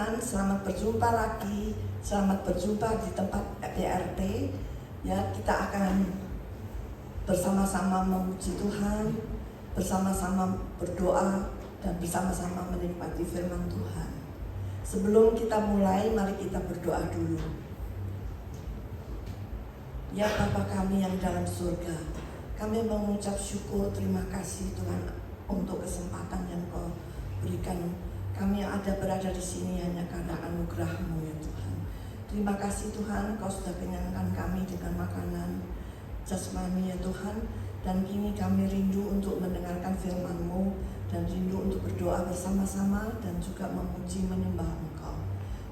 Tuhan, selamat berjumpa lagi, selamat berjumpa di tempat PRT. Ya, kita akan bersama-sama memuji Tuhan, bersama-sama berdoa, dan bersama-sama menikmati firman Tuhan. Sebelum kita mulai, mari kita berdoa dulu. Ya Bapa kami yang dalam surga, kami mengucap syukur, terima kasih Tuhan untuk kesempatan yang Kau berikan. Kami yang ada berada di sini hanya karena anugerah-Mu ya Tuhan. Terima kasih Tuhan, Kau sudah kenyangkan kami dengan makanan jasmani ya Tuhan. Dan kini kami rindu untuk mendengarkan firman-Mu dan rindu untuk berdoa bersama-sama dan juga memuji menyembah Engkau.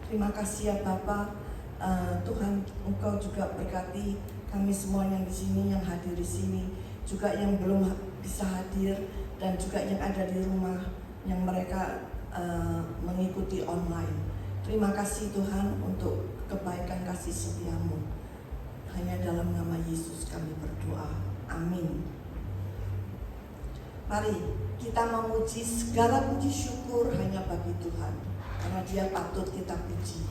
Terima kasih ya Bapa. Tuhan, Engkau juga berkati kami semua yang di sini, yang hadir di sini, juga yang belum bisa hadir dan juga yang ada di rumah yang mereka mengikuti online. Terima kasih Tuhan untuk kebaikan kasih setia-Mu. Hanya dalam nama Yesus kami berdoa. Amin. Mari kita memuji, segala puji syukur hanya bagi Tuhan, karena Dia patut kita puji.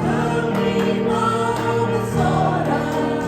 Kami mau bersorak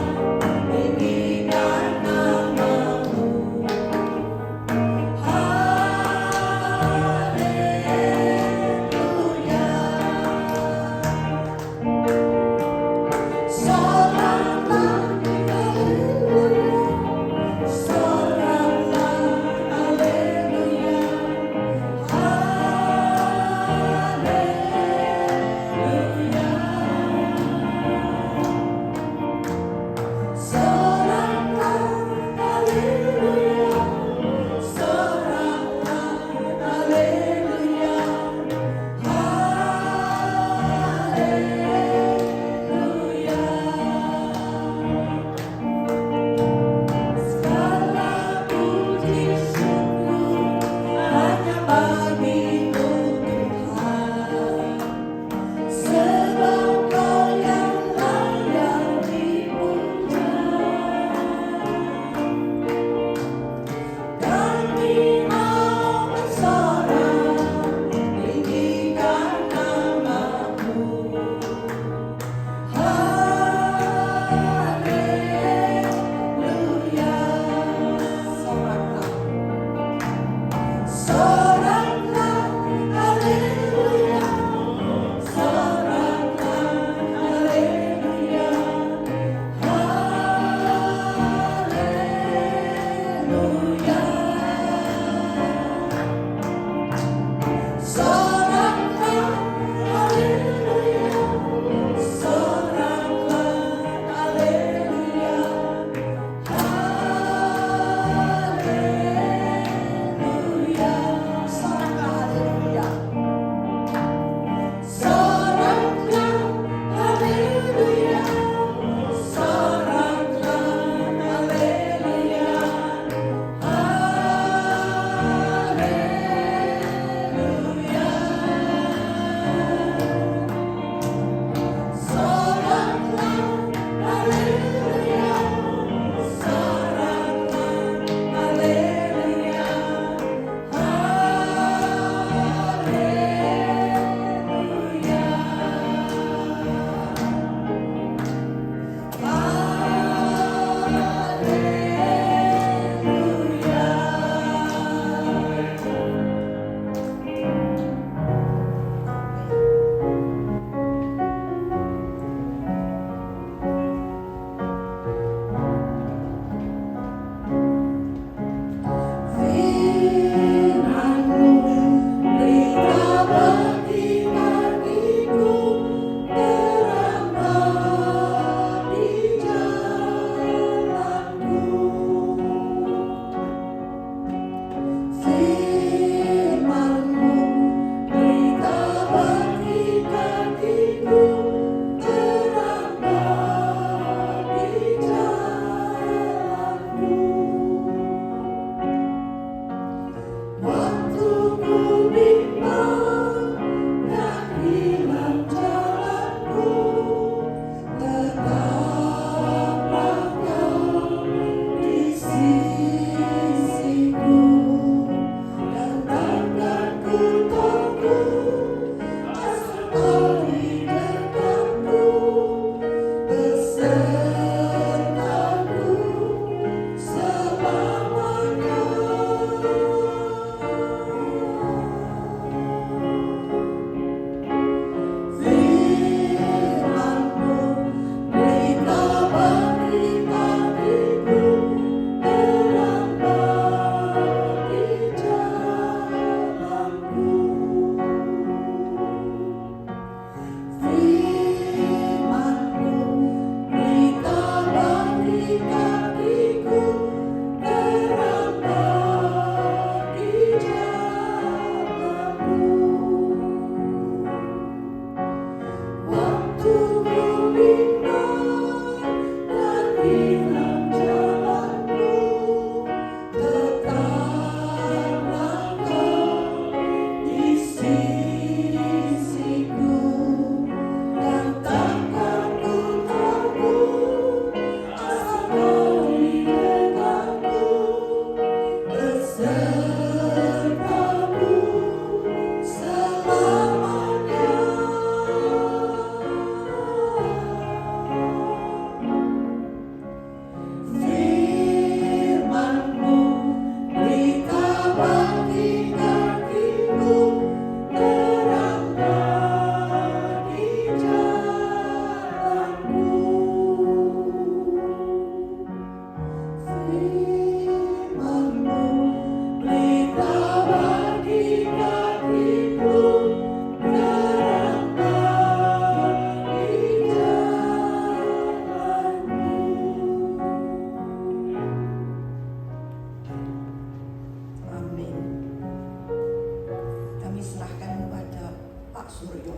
kami serahkan kepada Pak Suryo.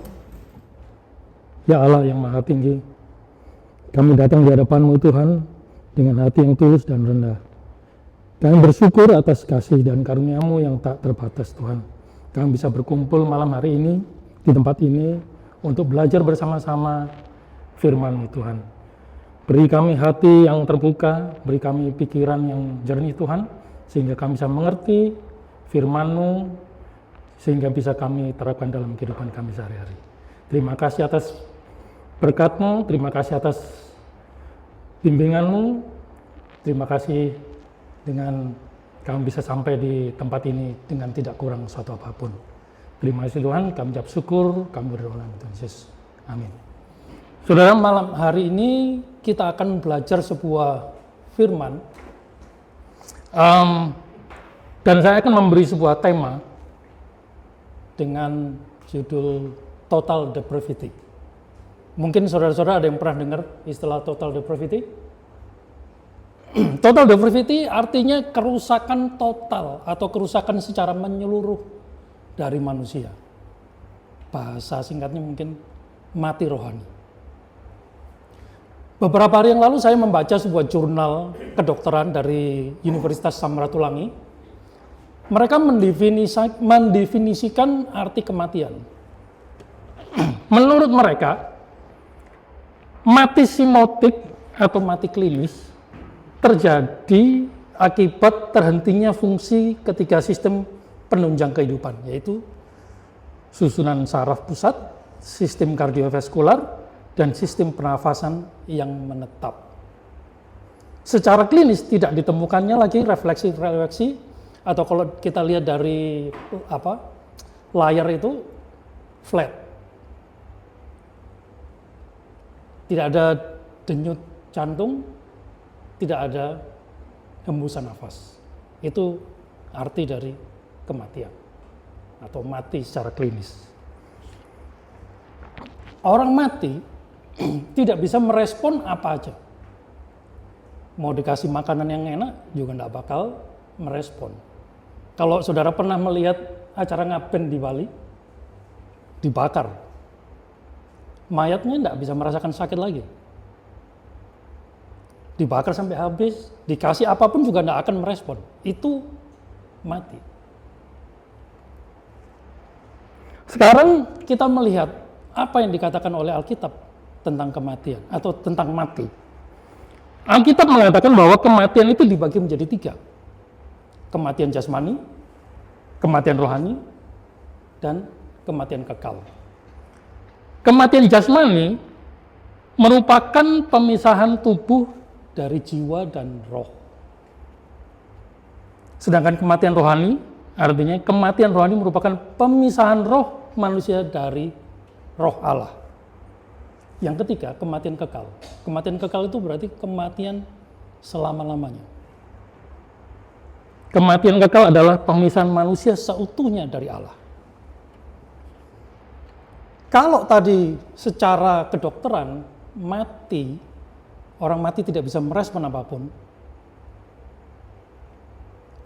Ya Allah yang Maha Tinggi, kami datang di hadapan-Mu Tuhan dengan hati yang tulus dan rendah. Kami bersyukur atas kasih dan karunia-Mu yang tak terbatas Tuhan. Kami bisa berkumpul malam hari ini di tempat ini untuk belajar bersama-sama firman-Mu Tuhan. Beri kami hati yang terbuka, beri kami pikiran yang jernih Tuhan, sehingga kami bisa mengerti firman-Mu, sehingga bisa kami terapkan dalam kehidupan kami sehari-hari. Terima kasih atas berkat-Mu, terima kasih atas bimbingan-Mu, terima kasih dengan kami bisa sampai di tempat ini dengan tidak kurang suatu apapun. Terima kasih Tuhan, kami ucap syukur, kami berdoa dalam Tuhan Yesus. Amin. Saudara, malam hari ini kita akan belajar sebuah firman, dan saya akan memberi sebuah tema dengan judul Total Depravity. Mungkin saudara-saudara ada yang pernah dengar istilah Total Depravity? Total depravity artinya kerusakan total atau kerusakan secara menyeluruh dari manusia. Bahasa singkatnya mungkin mati rohani. Beberapa hari yang lalu saya membaca sebuah jurnal kedokteran dari Universitas Samratulangi. Mereka mendefinisikan arti kematian. Menurut mereka, mati simotik atau mati klinis terjadi akibat terhentinya fungsi ketiga sistem penunjang kehidupan, yaitu susunan saraf pusat, sistem kardiovaskular, dan sistem pernafasan yang menetap. Secara klinis tidak ditemukannya lagi refleksi-refleksi, atau kalau kita lihat dari layar itu flat. Tidak ada denyut jantung, tidak ada hembusan nafas. Itu arti dari kematian atau mati secara klinis. Orang mati tidak bisa merespon apa aja. Mau dikasih makanan yang enak juga tidak bakal merespon. Kalau saudara pernah melihat acara ngaben di Bali, dibakar, mayatnya tidak bisa merasakan sakit lagi. Dibakar sampai habis, dikasih apapun juga tidak akan merespon. Itu mati. Sekarang kita melihat apa yang dikatakan oleh Alkitab tentang kematian atau tentang mati. Alkitab mengatakan bahwa kematian itu dibagi menjadi 3. Kematian jasmani, kematian rohani, dan kematian kekal. Kematian jasmani merupakan pemisahan tubuh dari jiwa dan roh. Sedangkan kematian rohani, artinya kematian rohani merupakan pemisahan roh manusia dari roh Allah. Yang ketiga, kematian kekal. Kematian kekal itu berarti kematian selama-lamanya. Kematian kekal adalah pemisahan manusia seutuhnya dari Allah. Kalau tadi secara kedokteran mati, orang mati tidak bisa merespon apapun,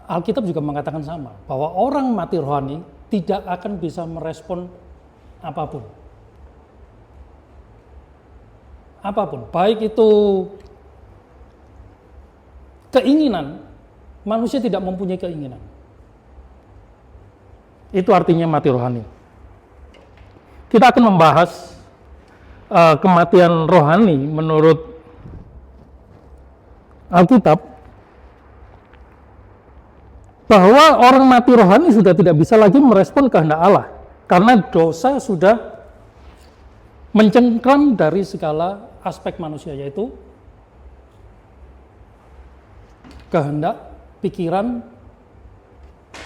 Alkitab juga mengatakan sama, bahwa orang mati rohani tidak akan bisa merespon apapun. Apapun, baik itu keinginan, manusia tidak mempunyai keinginan. Itu artinya mati rohani. Kita akan membahas kematian rohani menurut Alkitab, bahwa orang mati rohani sudah tidak bisa lagi merespon kehendak Allah, karena dosa sudah mencengkram dari segala aspek manusia, yaitu kehendak, pikiran,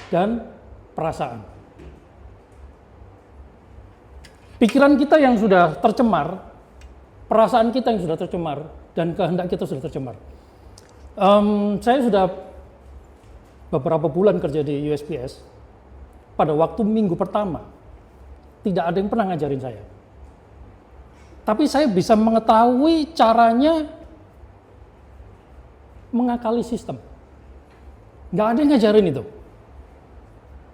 dan perasaan. Pikiran kita yang sudah tercemar, perasaan kita yang sudah tercemar, dan kehendak kita sudah tercemar. Saya sudah beberapa bulan kerja di USPS. Pada waktu minggu pertama, tidak ada yang pernah ngajarin saya. Tapi saya bisa mengetahui caranya mengakali sistem. Nggak ada yang ngajarin itu.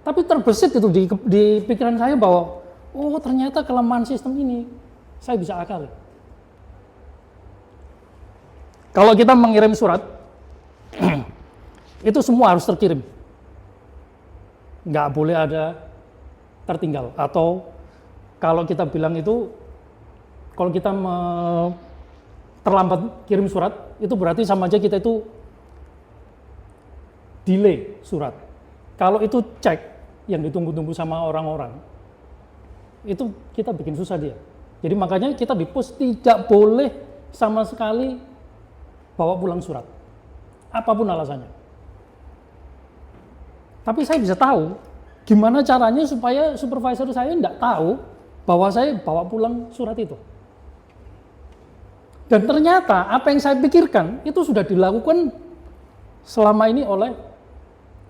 Tapi terbesit itu di pikiran saya bahwa, oh ternyata kelemahan sistem ini saya bisa akali. Kalau kita mengirim surat, itu semua harus terkirim. Nggak boleh ada tertinggal. Atau kalau kita bilang itu, kalau kita terlambat kirim surat, itu berarti sama aja kita itu delay surat. Kalau itu cek yang ditunggu-tunggu sama orang-orang, itu kita bikin susah dia. Jadi makanya kita di pos tidak boleh sama sekali bawa pulang surat, apapun alasannya. Tapi saya bisa tahu gimana caranya supaya supervisor saya tidak tahu bahwa saya bawa pulang surat itu. Dan ternyata apa yang saya pikirkan itu sudah dilakukan selama ini oleh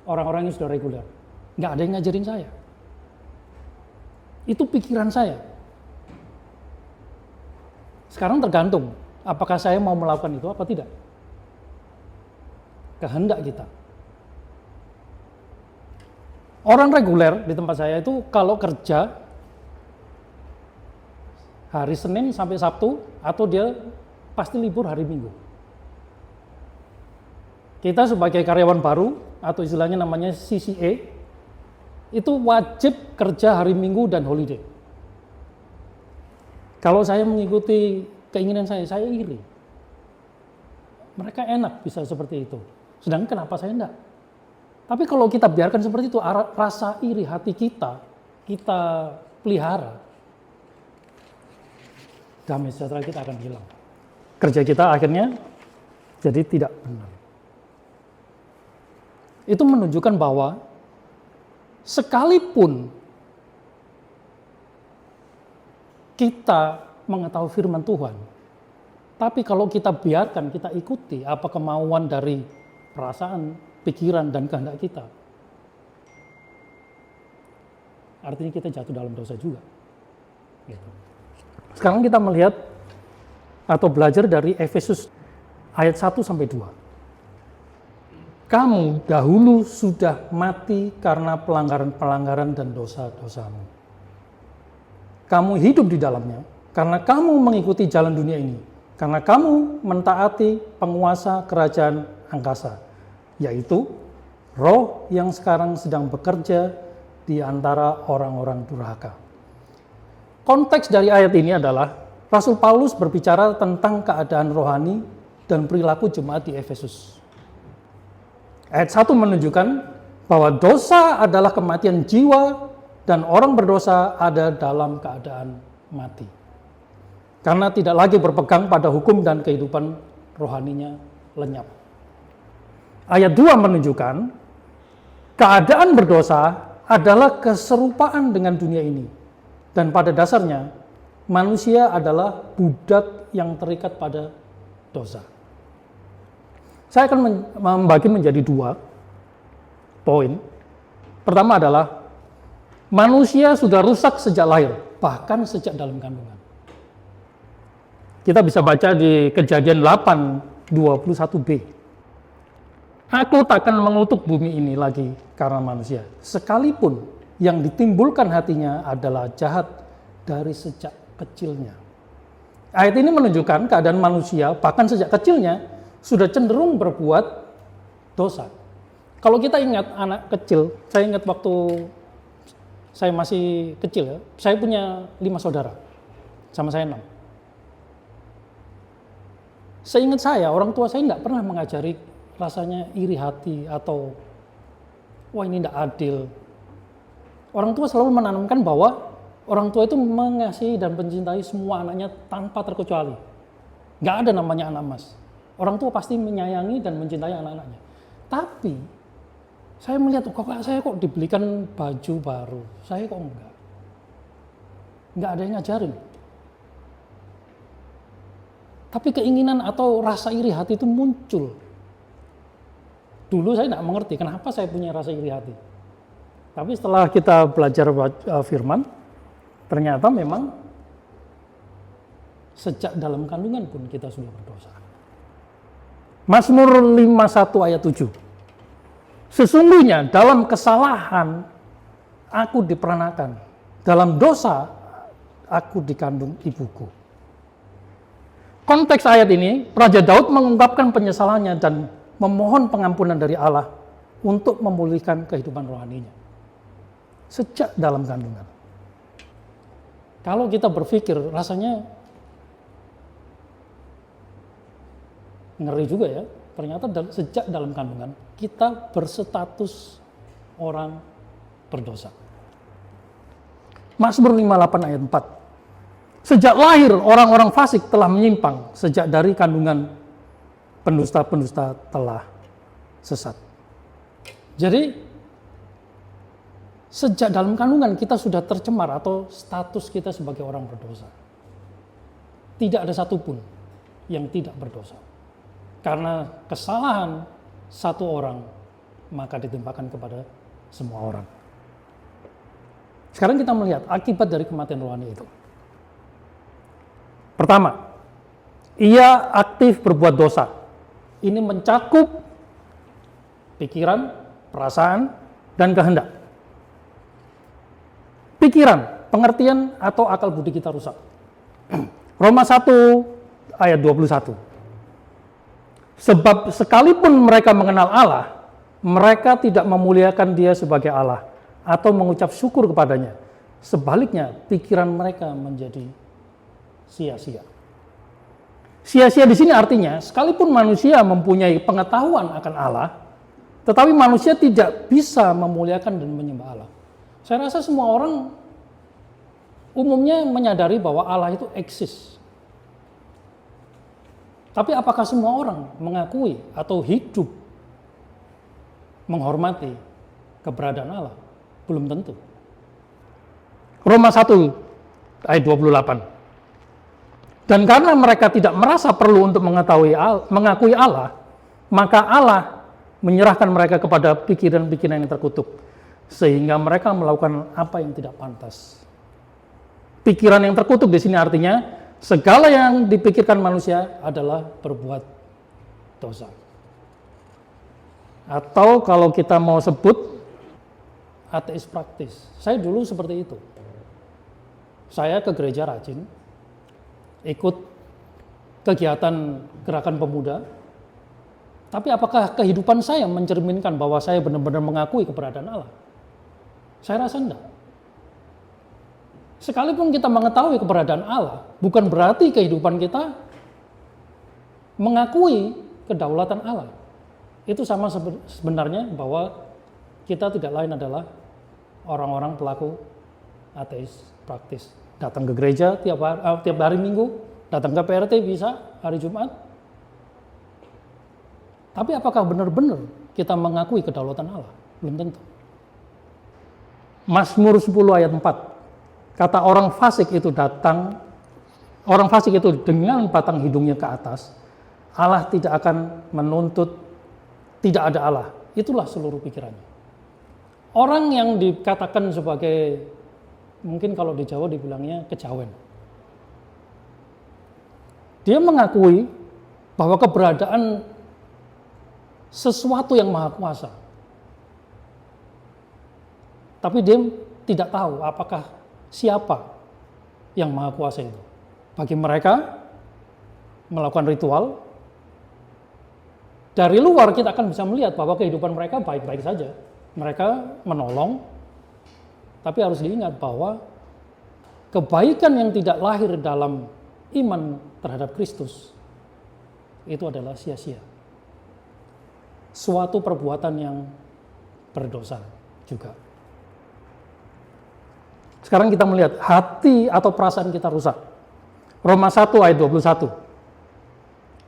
orang-orang yang sudah reguler. Nggak ada yang ngajarin saya. Itu pikiran saya. Sekarang tergantung apakah saya mau melakukan itu apa tidak. Kehendak kita. Orang reguler di tempat saya itu kalau kerja hari Senin sampai Sabtu atau dia pasti libur hari Minggu. Kita sebagai karyawan baru atau istilahnya namanya CCA itu wajib kerja hari Minggu dan holiday. Kalau saya mengikuti keinginan saya iri. Mereka enak bisa seperti itu. Sedangkan kenapa saya enggak? Tapi kalau kita biarkan seperti itu, rasa iri hati kita pelihara, damai sejahtera kita akan hilang. Kerja kita akhirnya jadi tidak benar. Itu menunjukkan bahwa sekalipun kita mengetahui firman Tuhan, tapi kalau kita biarkan, kita ikuti apa kemauan dari perasaan, pikiran, dan kehendak kita, artinya kita jatuh dalam dosa juga. Gitu. Sekarang kita melihat atau belajar dari Efesus ayat 1-2. Kamu dahulu sudah mati karena pelanggaran-pelanggaran dan dosa-dosamu. Kamu hidup di dalamnya karena kamu mengikuti jalan dunia ini, karena kamu mentaati penguasa kerajaan angkasa, yaitu roh yang sekarang sedang bekerja di antara orang-orang durhaka. Konteks dari ayat ini adalah Rasul Paulus berbicara tentang keadaan rohani dan perilaku jemaat di Efesus. Ayat 1 menunjukkan bahwa dosa adalah kematian jiwa dan orang berdosa ada dalam keadaan mati. Karena tidak lagi berpegang pada hukum dan kehidupan rohaninya lenyap. Ayat 2 menunjukkan keadaan berdosa adalah keserupaan dengan dunia ini. Dan pada dasarnya manusia adalah budak yang terikat pada dosa. Saya akan membagi menjadi 2 poin. Pertama adalah manusia sudah rusak sejak lahir, bahkan sejak dalam kandungan. Kita bisa baca di Kejadian 8:21b. Aku takkan mengutuk bumi ini lagi karena manusia, sekalipun yang ditimbulkan hatinya adalah jahat dari sejak kecilnya. Ayat ini menunjukkan keadaan manusia bahkan sejak kecilnya sudah cenderung berbuat dosa. Kalau kita ingat anak kecil, saya ingat waktu saya masih kecil ya, saya punya 5 saudara, sama saya 6. Seingat saya, orang tua saya tidak pernah mengajari rasanya iri hati atau wah ini tidak adil. Orang tua selalu menanamkan bahwa orang tua itu mengasihi dan mencintai semua anaknya tanpa terkecuali. Nggak ada namanya anak emas. Orang tua pasti menyayangi dan mencintai anak-anaknya. Tapi saya melihat kakak saya kok dibelikan baju baru, saya kok enggak. Nggak ada yang ngajarin. Tapi keinginan atau rasa iri hati itu muncul. Dulu saya tidak mengerti kenapa saya punya rasa iri hati. Tapi setelah kita belajar firman, ternyata memang sejak dalam kandungan pun kita sudah berdosa. Mazmur 51 ayat 7. Sesungguhnya dalam kesalahan aku diperanakan. Dalam dosa, aku dikandung ibuku. Konteks ayat ini, Raja Daud mengungkapkan penyesalannya dan memohon pengampunan dari Allah untuk memulihkan kehidupan rohaninya. Sejak dalam kandungan. Kalau kita berpikir, rasanya ngeri juga ya. Ternyata sejak dalam kandungan, kita berstatus orang berdosa. Mazmur 58 ayat 4. Sejak lahir orang-orang fasik telah menyimpang, sejak dari kandungan pendusta-pendusta telah sesat. Jadi sejak dalam kandungan kita sudah tercemar atau status kita sebagai orang berdosa. Tidak ada satupun yang tidak berdosa. Karena kesalahan satu orang maka ditimpakan kepada semua orang. Sekarang kita melihat akibat dari kematian rohani itu. Pertama, ia aktif berbuat dosa. Ini mencakup pikiran, perasaan, dan kehendak. Pikiran, pengertian, atau akal budi kita rusak. Roma 1 ayat 21. Sebab sekalipun mereka mengenal Allah, mereka tidak memuliakan Dia sebagai Allah atau mengucap syukur kepadanya. Sebaliknya, pikiran mereka menjadi sia-sia. Sia-sia di sini artinya, sekalipun manusia mempunyai pengetahuan akan Allah, tetapi manusia tidak bisa memuliakan dan menyembah Allah. Saya rasa semua orang umumnya menyadari bahwa Allah itu eksis. Tapi apakah semua orang mengakui atau hidup menghormati keberadaan Allah? Belum tentu. Roma 1 ayat 28. Dan karena mereka tidak merasa perlu untuk mengakui Allah, maka Allah menyerahkan mereka kepada pikiran-pikiran yang terkutuk, sehingga mereka melakukan apa yang tidak pantas. Pikiran yang terkutuk di sini artinya segala yang dipikirkan manusia adalah berbuat dosa. Atau kalau kita mau sebut ateis praktis. Saya dulu seperti itu. Saya ke gereja rajin, ikut kegiatan gerakan pemuda, tapi apakah kehidupan saya mencerminkan bahwa saya benar-benar mengakui keberadaan Allah? Saya rasa enggak. Sekalipun kita mengetahui keberadaan Allah, bukan berarti kehidupan kita mengakui kedaulatan Allah. Itu sama sebenarnya bahwa kita tidak lain adalah orang-orang pelaku ateis praktis. Datang ke gereja tiap hari Minggu, datang ke PRT bisa hari Jumat. Tapi apakah benar-benar kita mengakui kedaulatan Allah? Belum tentu. Mazmur 10 ayat 4. Kata orang fasik itu dengan batang hidungnya ke atas, Allah tidak akan menuntut, tidak ada Allah. Itulah seluruh pikirannya. Orang yang dikatakan sebagai, mungkin kalau di Jawa dibilangnya kejawen. Dia mengakui bahwa keberadaan sesuatu yang maha kuasa. Tapi dia tidak tahu apakah siapa yang maha kuasa itu. Bagi mereka, melakukan ritual, dari luar kita akan bisa melihat bahwa kehidupan mereka baik-baik saja. Mereka menolong, tapi harus diingat bahwa kebaikan yang tidak lahir dalam iman terhadap Kristus itu adalah sia-sia. Suatu perbuatan yang berdosa juga. Sekarang kita melihat hati atau perasaan kita rusak. Roma 1 ayat 21.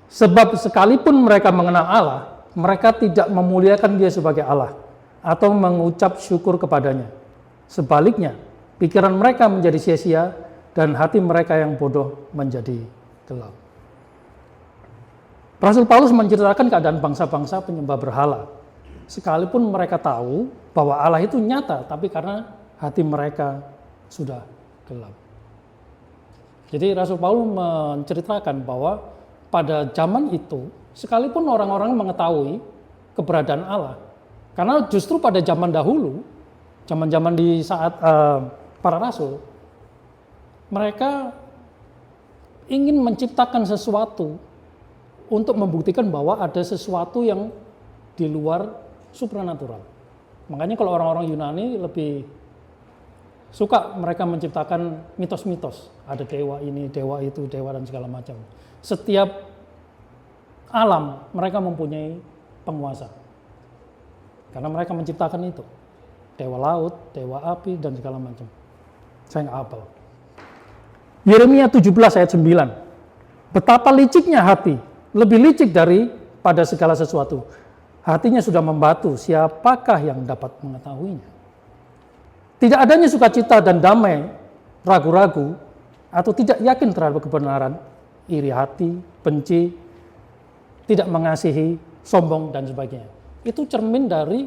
Sebab sekalipun mereka mengenal Allah, mereka tidak memuliakan Dia sebagai Allah atau mengucap syukur kepadanya. Sebaliknya, pikiran mereka menjadi sia-sia dan hati mereka yang bodoh menjadi gelap. Rasul Paulus menceritakan keadaan bangsa-bangsa penyembah berhala. Sekalipun mereka tahu bahwa Allah itu nyata, tapi karena hati mereka sudah gelap. Jadi Rasul Paulus menceritakan bahwa pada zaman itu, sekalipun orang-orang mengetahui keberadaan Allah, karena justru pada zaman dahulu, zaman-zaman di saat para rasul, mereka ingin menciptakan sesuatu untuk membuktikan bahwa ada sesuatu yang di luar supranatural. Makanya kalau orang-orang Yunani lebih suka mereka menciptakan mitos-mitos. Ada dewa ini, dewa itu, dewa dan segala macam. Setiap alam mereka mempunyai penguasa. Karena mereka menciptakan itu. Dewa laut, dewa api, dan segala macam. Saya nggak hafal. Yeremia 17 ayat 9. Betapa liciknya hati, lebih licik daripada segala sesuatu. Hatinya sudah membatu, siapakah yang dapat mengetahuinya? Tidak adanya sukacita dan damai, ragu-ragu, atau tidak yakin terhadap kebenaran, iri hati, benci, tidak mengasihi, sombong, dan sebagainya. Itu cermin dari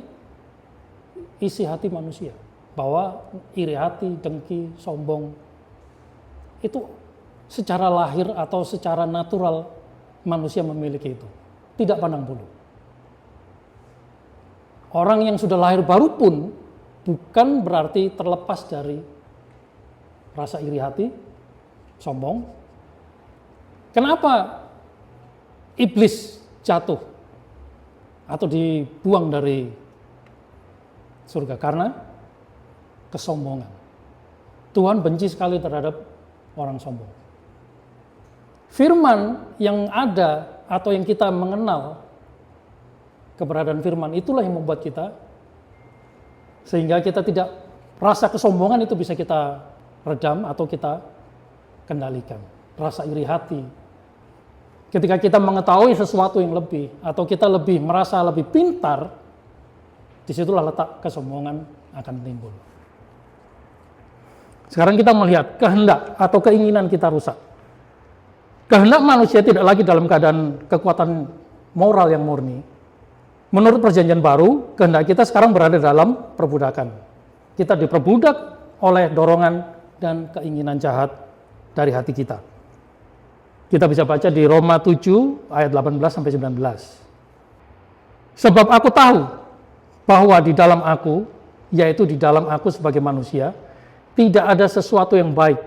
isi hati manusia. Bahwa iri hati, dengki, sombong, itu secara lahir atau secara natural manusia memiliki itu. Tidak pandang bulu. Orang yang sudah lahir baru pun bukan berarti terlepas dari rasa iri hati, sombong. Kenapa iblis jatuh atau dibuang dari surga? Karena kesombongan. Tuhan benci sekali terhadap orang sombong. Firman yang ada atau yang kita mengenal, keberadaan firman itulah yang membuat kita, sehingga kita tidak, rasa kesombongan itu bisa kita redam atau kita kendalikan. Rasa iri hati. Ketika kita mengetahui sesuatu yang lebih, atau kita lebih merasa lebih pintar, disitulah letak kesombongan akan timbul. Sekarang kita melihat kehendak atau keinginan kita rusak. Kehendak manusia tidak lagi dalam keadaan kekuatan moral yang murni. Menurut perjanjian baru, kehendak kita sekarang berada dalam perbudakan. Kita diperbudak oleh dorongan dan keinginan jahat dari hati kita. Kita bisa baca di Roma 7 ayat 18-19. Sebab aku tahu bahwa di dalam aku, yaitu di dalam aku sebagai manusia, tidak ada sesuatu yang baik,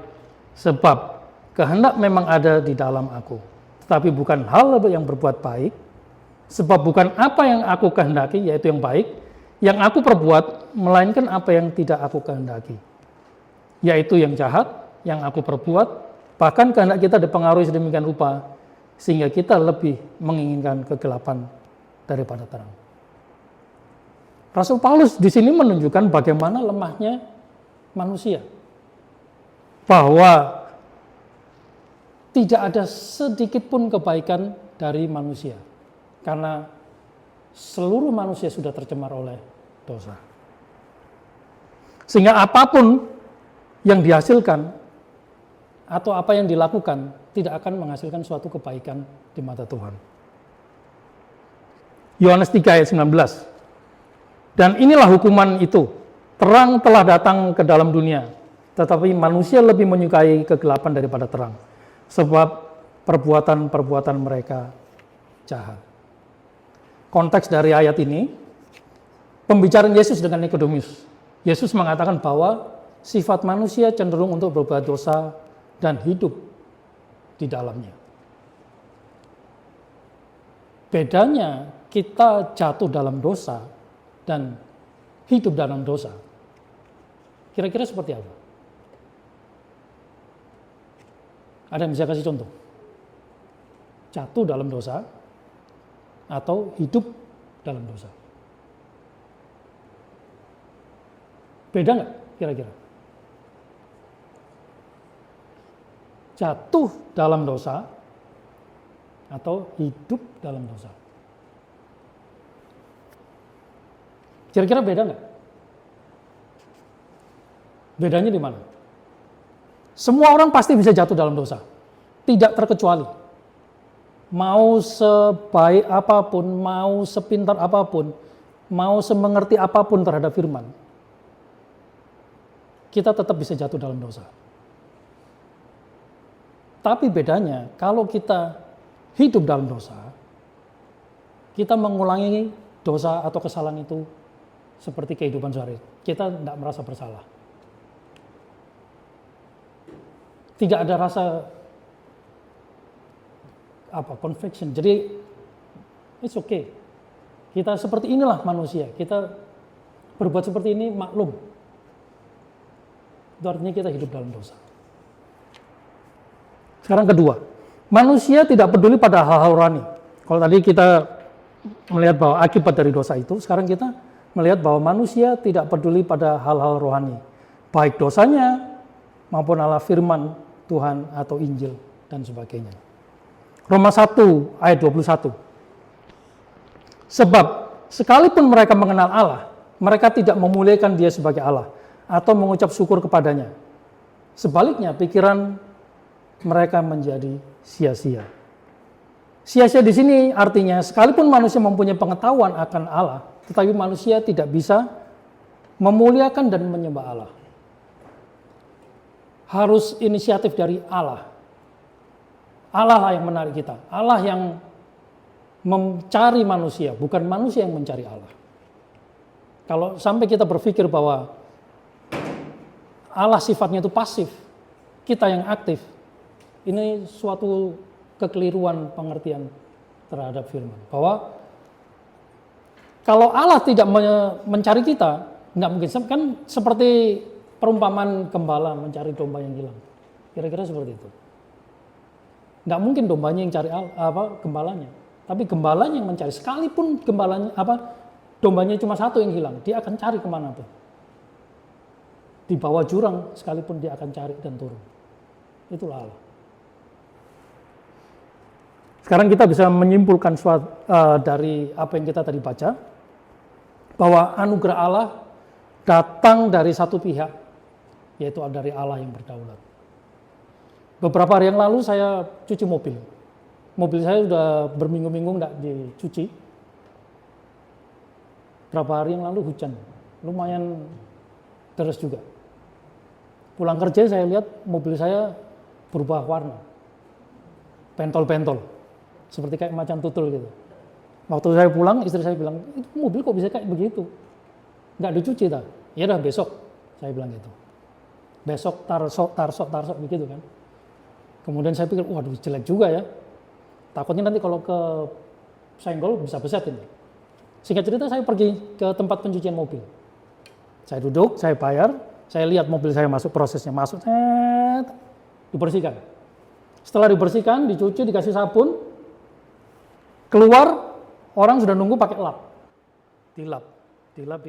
sebab kehendak memang ada di dalam aku, tetapi bukan hal yang berbuat baik, sebab bukan apa yang aku kehendaki, yaitu yang baik, yang aku perbuat, melainkan apa yang tidak aku kehendaki, yaitu yang jahat, yang aku perbuat. Bahkan kehendak kita dipengaruhi sedemikian rupa, sehingga kita lebih menginginkan kegelapan daripada terang. Rasul Paulus di sini menunjukkan bagaimana lemahnya manusia, bahwa tidak ada sedikit pun kebaikan dari manusia, karena seluruh manusia sudah tercemar oleh dosa. Sehingga apapun yang dihasilkan atau apa yang dilakukan tidak akan menghasilkan suatu kebaikan di mata Tuhan. Yohanes 3 ayat 19. Dan inilah hukuman itu, terang telah datang ke dalam dunia, tetapi manusia lebih menyukai kegelapan daripada terang, sebab perbuatan-perbuatan mereka jahat. Konteks dari ayat ini, pembicaraan Yesus dengan Nikodemus. Yesus mengatakan bahwa sifat manusia cenderung untuk berbuat dosa dan hidup di dalamnya. Bedanya kita jatuh dalam dosa dan hidup dalam dosa. Kira-kira seperti apa? Ada yang bisa kasih contoh? Jatuh dalam dosa atau hidup dalam dosa? Beda nggak kira-kira? Jatuh dalam dosa atau hidup dalam dosa? Kira-kira beda nggak? Bedanya di mana? Semua orang pasti bisa jatuh dalam dosa, tidak terkecuali. Mau sebaik apapun, mau sepintar apapun, mau semengerti apapun terhadap firman, kita tetap bisa jatuh dalam dosa. Tapi bedanya, kalau kita hidup dalam dosa, kita mengulangi dosa atau kesalahan itu seperti kehidupan sehari. Kita tidak merasa bersalah. Tidak ada rasa conviction. Jadi it's okay. Kita seperti inilah manusia. Kita berbuat seperti ini maklum. Itu artinya kita hidup dalam dosa. Sekarang kedua, manusia tidak peduli pada hal-hal rohani. Kalau tadi kita melihat bahwa akibat dari dosa itu, sekarang kita melihat bahwa manusia tidak peduli pada hal-hal rohani. Baik dosanya maupun ala firman Tuhan atau Injil dan sebagainya. Roma 1 ayat 21. Sebab sekalipun mereka mengenal Allah, mereka tidak memuliakan Dia sebagai Allah atau mengucap syukur kepadanya. Sebaliknya, pikiran mereka menjadi sia-sia. Sia-sia di sini artinya sekalipun manusia mempunyai pengetahuan akan Allah, tetapi manusia tidak bisa memuliakan dan menyembah Allah. Harus inisiatif dari Allah. Allah lah yang menarik kita. Allah yang mencari manusia, bukan manusia yang mencari Allah. Kalau sampai kita berpikir bahwa Allah sifatnya itu pasif, kita yang aktif, ini suatu kekeliruan pengertian terhadap firman. Bahwa kalau Allah tidak mencari kita, nggak mungkin. Kan seperti perumpamaan gembala mencari domba yang hilang. Kira-kira seperti itu. Nggak mungkin dombanya yang cari gembalanya. Tapi gembalanya yang mencari. Sekalipun dombanya cuma satu yang hilang, dia akan cari kemana tuh. Di bawah jurang sekalipun dia akan cari dan turun. Itulah Allah. Sekarang kita bisa menyimpulkan dari apa yang kita tadi baca, bahwa anugerah Allah datang dari satu pihak, yaitu dari Allah yang berdaulat. Beberapa hari yang lalu saya cuci mobil. Mobil saya sudah berminggu-minggu nggak dicuci. Beberapa hari yang lalu hujan, lumayan deras juga. Pulang kerja saya lihat mobil saya berubah warna, pentol-pentol, seperti kayak macan tutul gitu. Waktu saya pulang, istri saya bilang, itu mobil kok bisa kayak begitu? Nggak dicuci tak? Ya udah besok, saya bilang gitu. Besok tarsok begitu kan. Kemudian saya pikir, waduh jelek juga ya. Takutnya nanti kalau ke senggol bisa beset ini. Singkat cerita saya pergi ke tempat pencucian mobil. Saya duduk, saya bayar, saya lihat mobil saya masuk, prosesnya masuk, dibersihkan. Setelah dibersihkan, dicuci, dikasih sabun, keluar, orang sudah nunggu pakai lap. Dilap.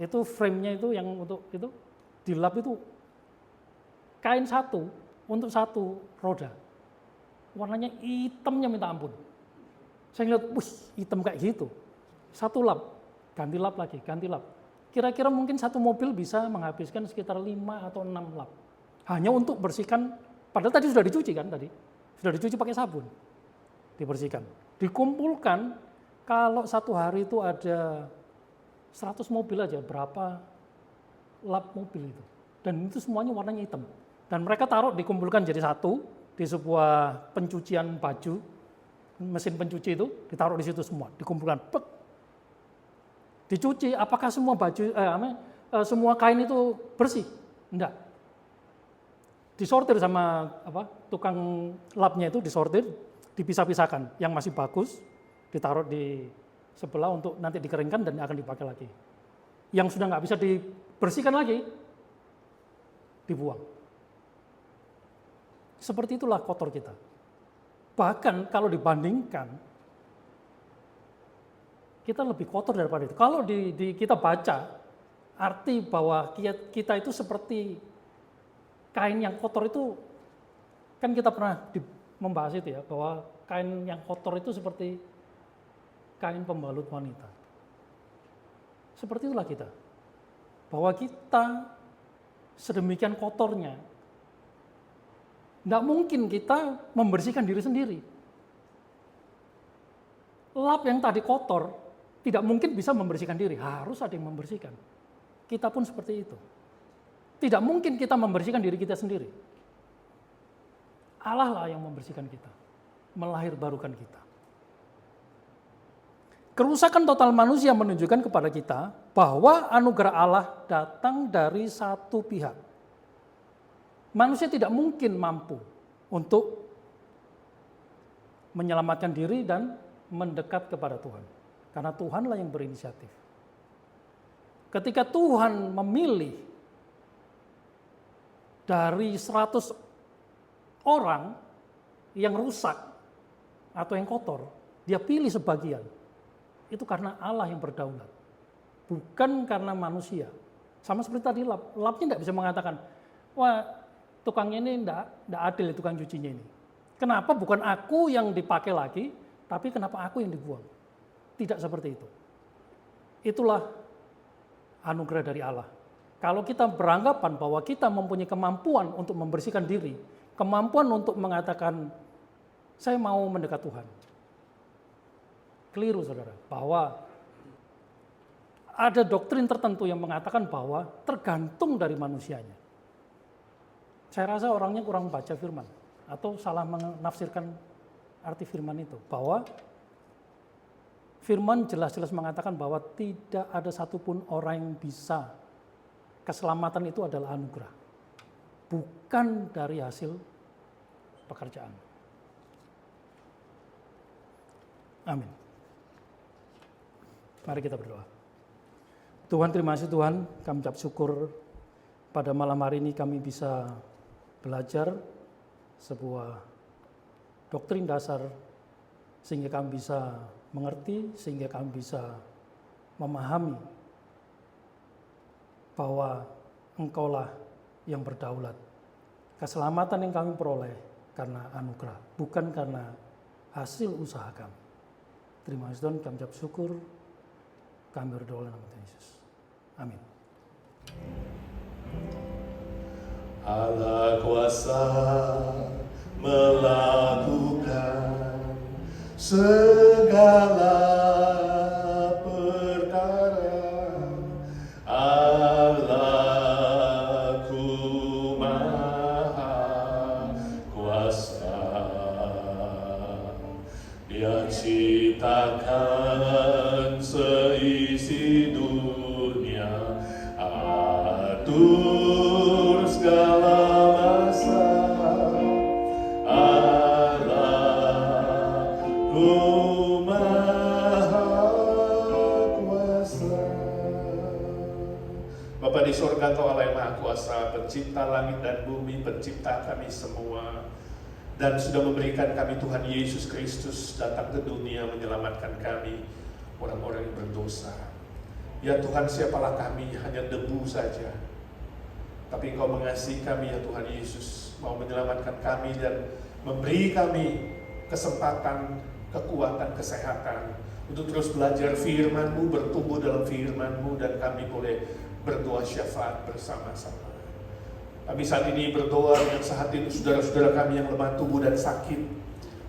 Itu frame-nya itu yang untuk itu, dilap itu kain satu untuk satu roda. Warnanya hitamnya minta ampun. Saya ngeliat, wih hitam kayak gitu. Satu lap, ganti lap lagi, ganti lap. Kira-kira mungkin satu mobil bisa menghabiskan sekitar 5 atau 6 lap. Hanya untuk bersihkan, padahal tadi sudah dicuci kan tadi. Sudah dicuci pakai sabun. Dibersihkan. Dikumpulkan, kalau satu hari itu ada 100 mobil aja, berapa lap mobil itu. Dan itu semuanya warnanya hitam. Dan mereka taruh, dikumpulkan jadi satu, di sebuah pencucian baju, mesin pencuci itu, ditaruh di situ semua, dikumpulkan. Pek. Dicuci, apakah semua semua kain itu bersih? Enggak. Disortir sama tukang lapnya itu, disortir, dipisah-pisahkan. Yang masih bagus, ditaruh di sebelah untuk nanti dikeringkan dan akan dipakai lagi. Yang sudah nggak bisa dibersihkan lagi, dibuang. Seperti itulah kotor kita. Bahkan kalau dibandingkan, kita lebih kotor daripada itu. Kalau kita baca, arti bahwa kita itu seperti kain yang kotor itu, kan kita pernah membahas itu ya, bahwa kain yang kotor itu seperti kain pembalut wanita. Seperti itulah kita. Bahwa kita sedemikian kotornya, tidak mungkin kita membersihkan diri sendiri. Lap yang tadi kotor, tidak mungkin bisa membersihkan diri. Harus ada yang membersihkan. Kita pun seperti itu. Tidak mungkin kita membersihkan diri kita sendiri. Allah lah yang membersihkan kita. Melahirbarukan kita. Kerusakan total manusia menunjukkan kepada kita bahwa anugerah Allah datang dari satu pihak. Manusia tidak mungkin mampu untuk menyelamatkan diri dan mendekat kepada Tuhan. Karena Tuhanlah yang berinisiatif. Ketika Tuhan memilih dari 100 orang yang rusak atau yang kotor, dia pilih sebagian. Itu karena Allah yang berdaulat, bukan karena manusia. Sama seperti tadi lapnya tidak bisa mengatakan, wah tukangnya ini tidak adil, tukang cucinya ini. Kenapa bukan aku yang dipakai lagi, tapi kenapa aku yang dibuang? Tidak seperti itu. Itulah anugerah dari Allah. Kalau kita beranggapan bahwa kita mempunyai kemampuan untuk membersihkan diri, kemampuan untuk mengatakan, saya mau mendekat Tuhan. Keliru saudara, bahwa ada doktrin tertentu yang mengatakan bahwa tergantung dari manusianya. Saya rasa orangnya kurang baca firman, atau salah menafsirkan arti firman itu. Bahwa firman jelas-jelas mengatakan bahwa tidak ada satupun orang yang bisa, keselamatan itu adalah anugerah. Bukan dari hasil pekerjaan. Amin. Mari kita berdoa. Tuhan, terima kasih Tuhan, kami ucap syukur pada malam hari ini kami bisa belajar sebuah doktrin dasar sehingga kami bisa mengerti, sehingga kami bisa memahami bahwa Engkaulah yang berdaulat. Keselamatan yang kami peroleh karena anugerah, bukan karena hasil usaha kami. Terima kasih Tuhan, kami ucap syukur. Kami berdoa dalam nama Yesus. Amin. Allah kuasa melakukan segala perkara. Allahku maha kuasa. Dia ciptakan seisi dunia, atur segala masa. Allahku maha kuasa. Bapa di surga, Engkau Allah yang maha kuasa, pencipta langit dan bumi, pencipta kami semua, dan sudah memberikan kami Tuhan Yesus Kristus datang ke dunia menyelamatkan kami, orang-orang yang berdosa. Ya Tuhan, siapalah kami, hanya debu saja. Tapi Engkau mengasihi kami ya Tuhan Yesus, mau menyelamatkan kami dan memberi kami kesempatan, kekuatan, kesehatan untuk terus belajar firman-Mu, bertumbuh dalam firman-Mu, dan kami boleh berdoa syafaat bersama-sama. Kami saat ini berdoa dengan sehati untuk saudara-saudara kami yang lemah tubuh dan sakit.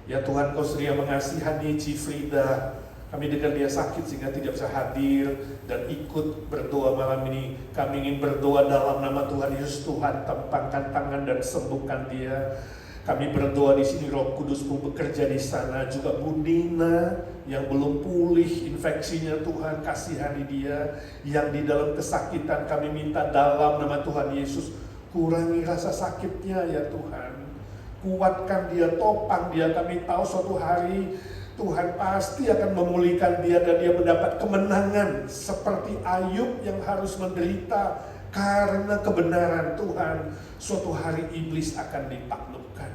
Ya Tuhan, Kau sedia mengasihani Cifrida. Kami dengar dia sakit sehingga tidak bisa hadir dan ikut berdoa malam ini. Kami ingin berdoa dalam nama Tuhan Yesus. Tuhan, tampangkan tangan dan sembuhkan dia. Kami berdoa di sini, Roh Kudus-Mu bekerja di sana. Juga Bu Nina yang belum pulih infeksinya, Tuhan kasihani dia. Yang di dalam kesakitan, kami minta dalam nama Tuhan Yesus, kurangi rasa sakitnya ya Tuhan. Kuatkan dia, topang dia. Kami tahu suatu hari Tuhan pasti akan memulihkan dia dan dia mendapat kemenangan seperti Ayub yang harus menderita karena kebenaran Tuhan. Suatu hari iblis akan ditaklukkan.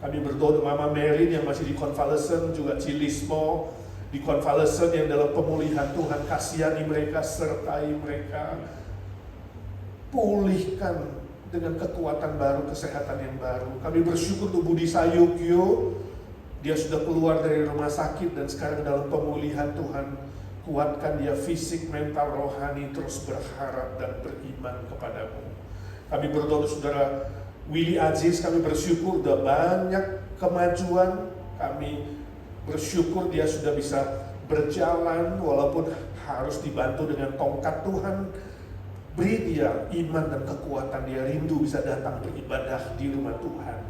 Kami berdoa untuk Mama Merin yang masih di konvalesen, juga Cilismo di konvalesen yang dalam pemulihan. Tuhan kasihani mereka, sertai mereka, pulihkan dengan kekuatan baru, kesehatan yang baru. Kami bersyukur untuk Budi Sayukyo, dia sudah keluar dari rumah sakit dan sekarang dalam pemulihan. Tuhan, kuatkan dia fisik, mental, rohani, terus berharap dan beriman kepadamu. Kami berdoa untuk saudara Willy Aziz, kami bersyukur sudah banyak kemajuan. Kami bersyukur dia sudah bisa berjalan walaupun harus dibantu dengan tongkat. Tuhan, beri dia iman dan kekuatan, dia rindu bisa datang beribadah di rumah Tuhan.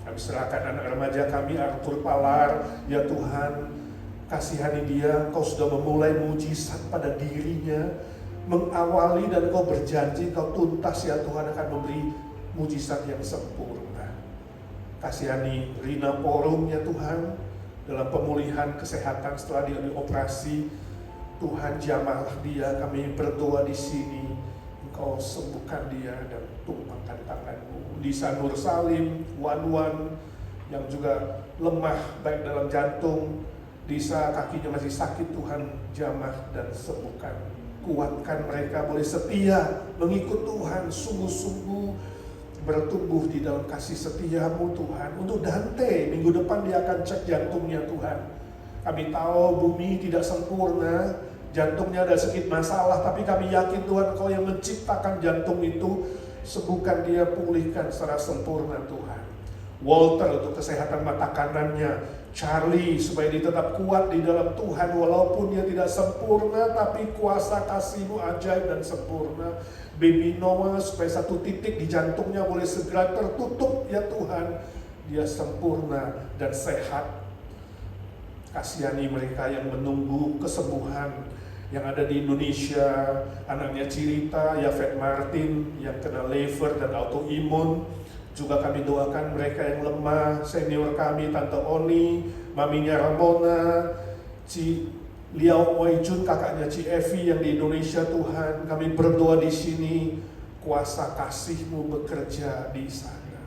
Kami serahkan anak remaja kami, Arthur Palar, ya Tuhan, Kasihani dia, Engkau sudah memulai mujizat pada dirinya, mengawali, dan Engkau berjanji Engkau tuntas ya Tuhan akan memberi mujizat yang sempurna. Kasihani Rina Porum ya Tuhan, dalam pemulihan kesehatan setelah dia dioperasi. Tuhan jamahlah dia, kami berdoa di sini, Engkau sembuhkan dia dan tumpangkan tangan-Mu. Lisa Nur Salim, Wan yang juga lemah baik dalam jantung, Lisa kakinya masih sakit, Tuhan jamah dan sembuhkan. Kuatkan mereka boleh setia mengikut Tuhan, sungguh-sungguh bertumbuh di dalam kasih setia-Mu Tuhan. Untuk Dante, minggu depan dia akan cek jantungnya Tuhan. Kami tahu bumi tidak sempurna, jantungnya ada sedikit masalah, tapi kami yakin Tuhan Engkau yang menciptakan jantung itu, sembuhkan dia, pulihkan secara sempurna Tuhan. Walter untuk kesehatan mata kanannya, Charlie supaya dia tetap kuat di dalam Tuhan walaupun dia tidak sempurna, tapi kuasa kasih-Mu ajaib dan sempurna. Baby Noah supaya satu titik di jantungnya boleh segera tertutup ya Tuhan, dia sempurna dan sehat. Kasihani mereka yang menunggu kesembuhan yang ada di Indonesia, anaknya Cirita, Yafet Martin yang kena liver dan autoimun. Juga kami doakan mereka yang lemah, senior kami Tante Oni, maminya Ramona, Liao Oijun, kakaknya Ci Evi yang di Indonesia Tuhan. Kami berdoa di sini, kuasa kasih-Mu bekerja di sana.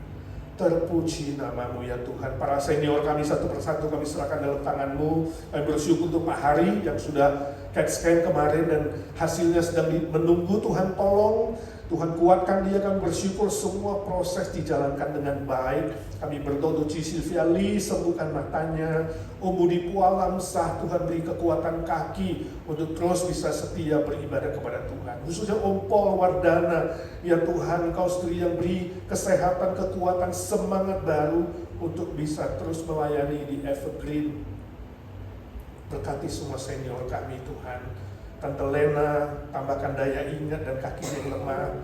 Terpuji nama-Mu ya Tuhan. Para senior kami satu persatu kami serahkan dalam tangan-Mu. Kami bersyukur untuk Pak Hari yang sudah CAT scan kemarin dan hasilnya sedang menunggu. Tuhan tolong, Tuhan kuatkan dia. Kami bersyukur semua proses dijalankan dengan baik. Kami berdoa untuk Ci Sylvia Lee, sembuhkan matanya. Om Budi Pualam sah, Tuhan beri kekuatan kaki untuk terus bisa setia beribadah kepada Tuhan. Khususnya Om Paul Wardana, ya Tuhan Engkau sendiri yang beri kesehatan, kekuatan, semangat baru untuk bisa terus melayani di Evergreen. Berkati semua senior kami Tuhan. Tante Lena, tambahkan daya ingat dan kakinya yang lemah.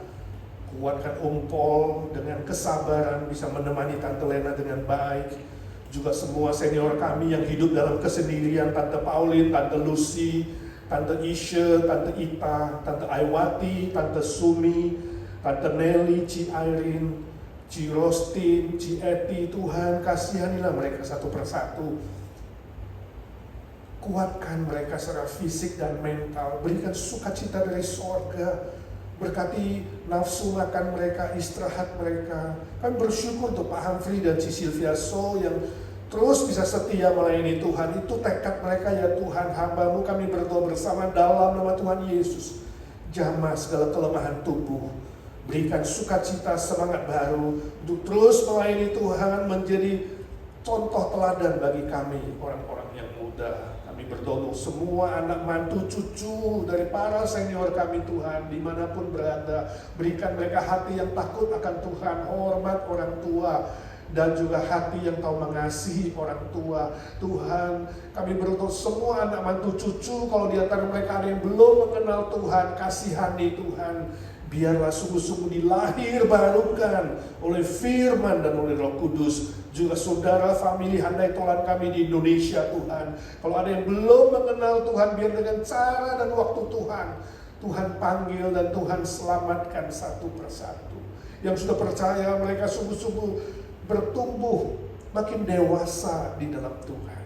Kuatkan Om Paul dengan kesabaran bisa menemani Tante Lena dengan baik. Juga semua senior kami yang hidup dalam kesendirian, Tante Pauline, Tante Lucy, Tante Isha, Tante Ita, Tante Aiwati, Tante Sumi, Tante Nelly, Ci Irene, Ci Rostin, Ci Eti. Tuhan kasihanilah mereka satu persatu. Kuatkan mereka secara fisik dan mental. Berikan sukacita dari sorga. Berkati nafsu makan mereka, istirahat mereka. Kami bersyukur untuk Pak Humphrey dan Ci Sylvia So yang terus bisa setia melayani Tuhan. Itu tekad mereka ya Tuhan. Hamba-Mu kami berdoa bersama dalam nama Tuhan Yesus. Jamah segala kelemahan tubuh. Berikan sukacita, semangat baru untuk terus melayani Tuhan, menjadi contoh teladan bagi kami orang-orang yang muda. Kami berdoa untuk semua anak mantu cucu dari para senior kami Tuhan, dimanapun berada. Berikan mereka hati yang takut akan Tuhan, hormat orang tua, dan juga hati yang tahu mengasihi orang tua. Tuhan, kami berdoa semua anak mantu cucu, kalau di antara mereka ada yang belum mengenal Tuhan, kasihani Tuhan. Biarlah sungguh-sungguh dilahir barukan oleh firman dan oleh Roh Kudus. Juga saudara famili Handai Tolan kami di Indonesia Tuhan. Kalau ada yang belum mengenal Tuhan, biar dengan cara dan waktu Tuhan, Tuhan panggil dan Tuhan selamatkan satu persatu. Yang sudah percaya mereka sungguh-sungguh bertumbuh makin dewasa di dalam Tuhan.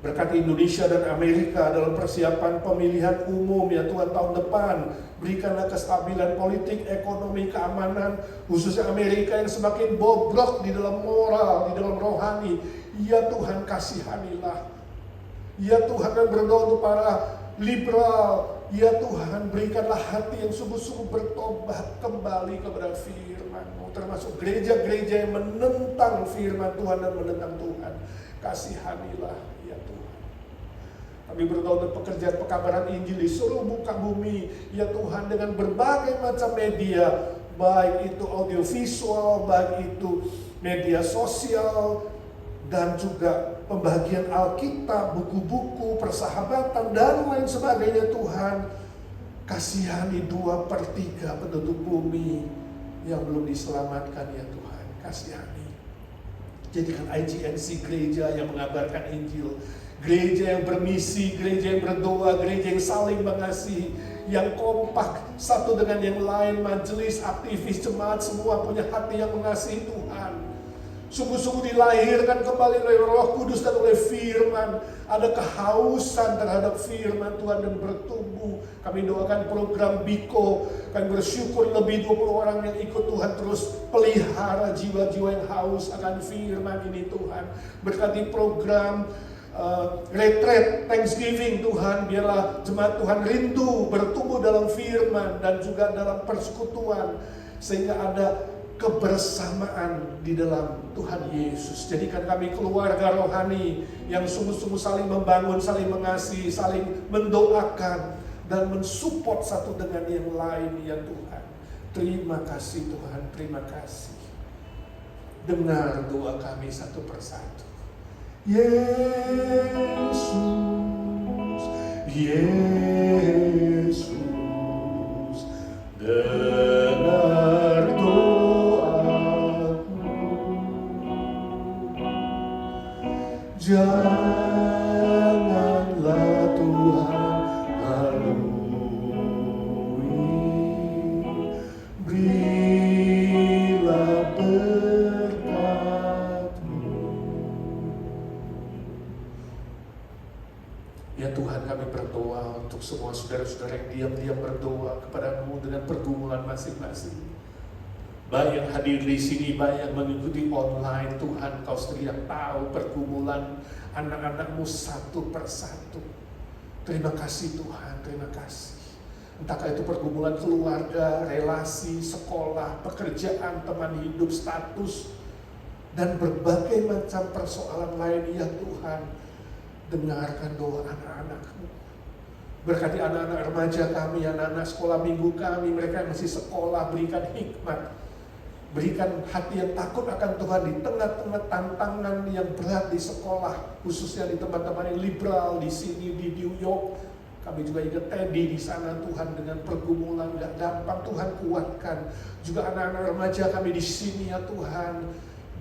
Berkati Indonesia dan Amerika dalam persiapan pemilihan umum ya Tuhan tahun depan. Berikanlah kestabilan politik, ekonomi, keamanan, khususnya Amerika yang semakin bobrok di dalam moral, di dalam rohani. Ya Tuhan kasihanilah. Ya Tuhan, kami berdoa untuk para liberal. Ya Tuhan, berikanlah hati yang sungguh-sungguh bertobat kembali kepada firman-Mu, termasuk gereja-gereja yang menentang firman Tuhan dan menentang Tuhan. Kasihanilah ya Tuhan. Kami berdoa untuk pekerjaan pekabaran Injil di seluruh muka bumi ya Tuhan, dengan berbagai macam media, baik itu audiovisual, baik itu media sosial, dan juga pembagian Alkitab, buku-buku, persahabatan, dan lain sebagainya. Tuhan, kasihani 2/3 penduduk bumi yang belum diselamatkan ya Tuhan. Kasihani. Jadikan IGNC gereja yang mengabarkan Injil, Gereja yang bermisi, gereja yang berdoa, gereja yang saling mengasihi, yang kompak satu dengan yang lain, majelis, aktivis, jemaat, semua punya hati yang mengasihi Tuhan. Sungguh-sungguh dilahirkan kembali oleh Roh Kudus dan oleh firman. Ada kehausan terhadap firman Tuhan dan bertumbuh. Kami doakan program Biko. Kami bersyukur lebih 20 orang yang ikut Tuhan terus pelihara jiwa-jiwa yang haus akan firman ini Tuhan. Berkati program retreat Thanksgiving Tuhan, biarlah jemaat Tuhan rindu bertumbuh dalam firman dan juga dalam persekutuan, sehingga ada kebersamaan di dalam Tuhan Yesus. Jadikan kami keluarga rohani yang sungguh-sungguh saling membangun, saling mengasihi, saling mendoakan dan mensupport satu dengan yang lain ya Tuhan. Terima kasih Tuhan, terima kasih. Dengar doa kami satu persatu. Yesus, Yesus, dengar doaku. Janganlah Tuhan halui, berilah berkat-Mu. Ya Tuhan, kami berdoa untuk semua saudara-saudara yang diam-diam berdoa kepada-Mu dengan pergumulan masing-masing. Baik yang hadir di sini, baik yang mengikuti online, Tuhan Kau sendiri yang tahu pergumulan anak-anak-Mu satu persatu. Terima kasih Tuhan, terima kasih. Entahkah itu pergumulan keluarga, relasi, sekolah, pekerjaan, teman hidup, status, dan berbagai macam persoalan lain ya Tuhan. Dengarkan doa anak-anak-Mu. Berkati anak-anak remaja kami, anak-anak sekolah minggu kami, mereka yang masih sekolah, berikan hikmat. Berikan hati yang takut akan Tuhan di tengah-tengah tantangan yang berat di sekolah, khususnya di teman-teman yang liberal di sini di New York. Kami juga ingat Teddy di sana Tuhan dengan pergumulan gak gampang, Tuhan kuatkan. Juga anak-anak remaja kami di sini ya Tuhan,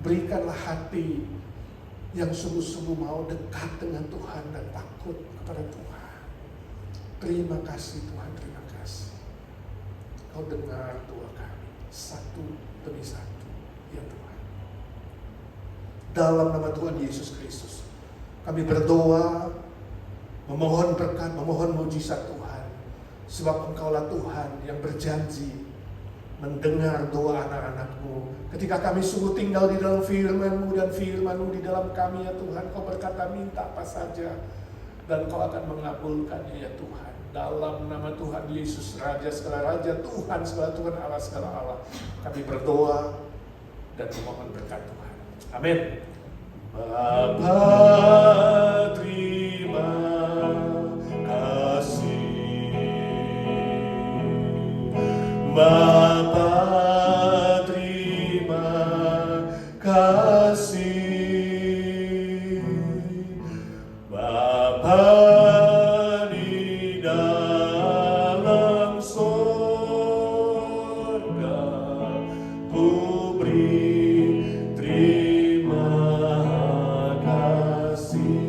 berikanlah hati yang sungguh-sungguh mau dekat dengan Tuhan dan takut kepada Tuhan. Terima kasih Tuhan, terima kasih. Kau dengar doa kami satu demi satu ya Tuhan. Dalam nama Tuhan Yesus Kristus kami berdoa, memohon berkat, memohon mujizat Tuhan. Sebab Engkaulah Tuhan yang berjanji mendengar doa anak-anak-Mu. Ketika kami sungguh tinggal di dalam firman-Mu dan firman-Mu di dalam kami ya Tuhan, Kau berkata minta apa saja dan Kau akan mengabulkannya ya Tuhan. Dalam nama Tuhan Yesus, Raja segala Raja, Tuhan segala Tuhan, Allah segala Allah, kami berdoa dan memohon berkat Tuhan. Amin. Bapa terima kasih, Bapa terima kasih, Bapa di dalam sorga, ku beri terima kasih.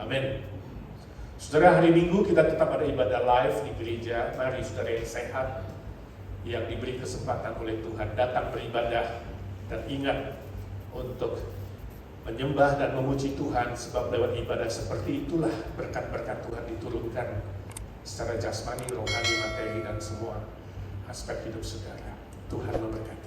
Amin. Saudara, hari Minggu kita tetap ada ibadah live di gereja. Mari saudara yang sehat, yang diberi kesempatan oleh Tuhan, datang beribadah dan ingat untuk menyembah dan memuji Tuhan, sebab lewat ibadah seperti itulah berkat-berkat Tuhan diturunkan secara jasmani, rohani, materi, dan semua aspek hidup saudara. Tuhan memberkati.